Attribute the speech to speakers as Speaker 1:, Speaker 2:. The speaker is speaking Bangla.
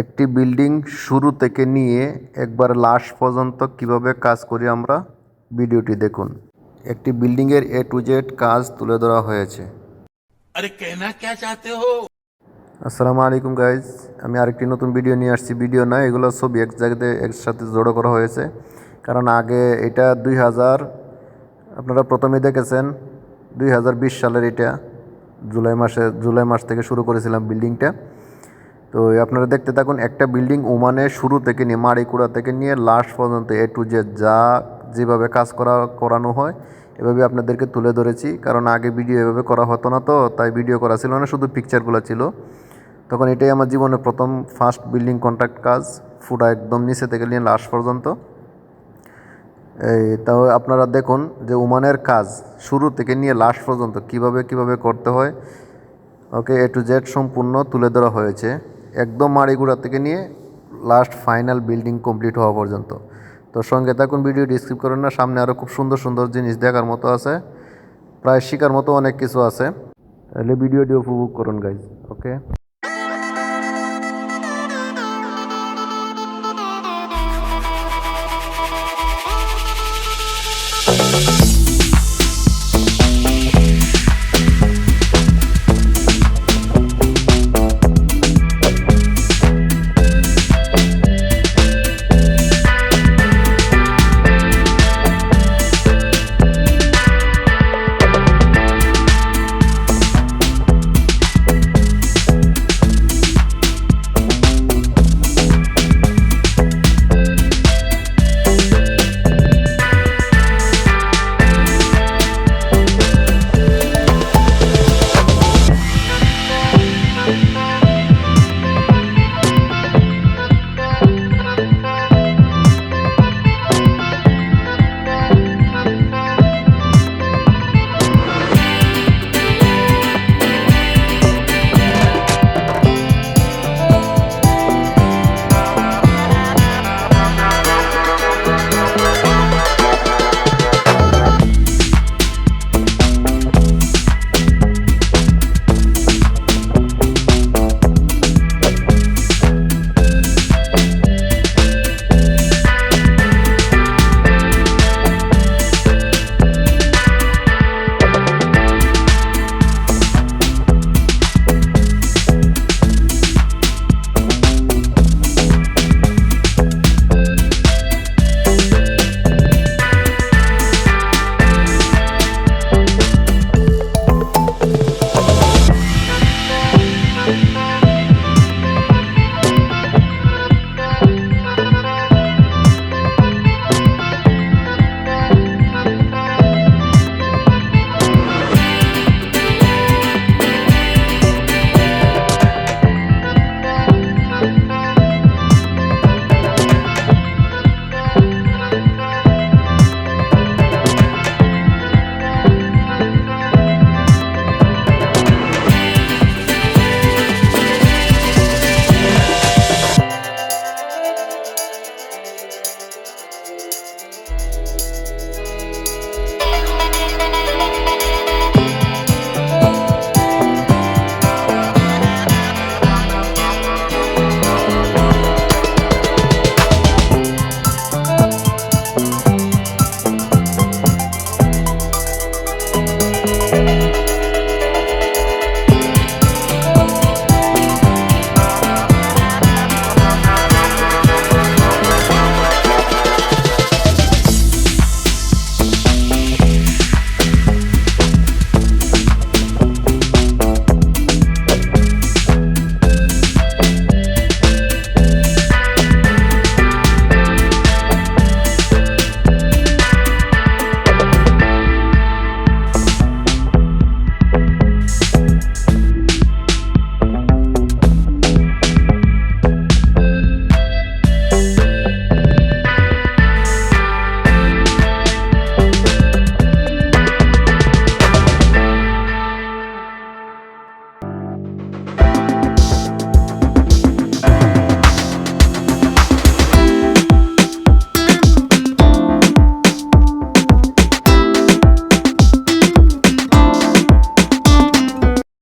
Speaker 1: একটি বিল্ডিং শুরু থেকে নিয়ে একবার লাস্ট পর্যন্ত কিভাবে কাজ করি আমরা ভিডিওটি দেখুন। একটি বিল্ডিংয়ের A to Z কাজ তুলে ধরা হয়েছে।
Speaker 2: अरे कहना क्या चाहते हो।
Speaker 1: আসসালামু আলাইকুম গাইজ, আমি আরেকটি নতুন ভিডিও নিয়ে আসছি। ভিডিও না, এগুলো ছবি এক জায়গাতে একসাথে জড়ো করা হয়েছে। কারণ আগে এটা 2000 আপনারা প্রথমেই দেখেছেন 2020 সালের, এটা জুলাই মাস থেকে শুরু করেছিলাম বিল্ডিংটা। তো আপনারা দেখতে থাকুন। একটা বিল্ডিং ওমানে শুরু থেকে নিয়ে মাড়িকুড়া থেকে নিয়ে লাস্ট পর্যন্ত A to Z যেভাবে কাজ করানো হয় এভাবে আপনাদেরকে তুলে ধরেছি। কারণ আগে ভিডিও এভাবে করা হতো না, তো তাই ভিডিও করা ছিল না, শুধু পিকচারগুলো ছিল। তখন এটাই আমার জীবনের প্রথম ফার্স্ট বিল্ডিং কন্ট্রাক্ট কাজ, পুরো একদম নিচে থেকে নিয়ে লাস্ট পর্যন্ত। তাও আপনারা দেখুন যে ওমানের কাজ শুরু থেকে নিয়ে লাস্ট পর্যন্ত কিভাবে করতে হয়। ওকে, A to Z সম্পূর্ণ তুলে ধরা হয়েছে, একদম মাড়িগুড়া থেকে নিয়ে লাস্ট ফাইনাল বিল্ডিং কমপ্লিট হওয়া পর্যন্ত। তো সঙ্গে থাকুন, ভিডিওটি স্কিপ করেন না। সামনে আরও খুব সুন্দর সুন্দর জিনিস দেখার মতো আছে, প্রায় শেখার মতো অনেক কিছু আছে। তাহলে ভিডিওটি উপভোগ করুন গাইজ। ওকে।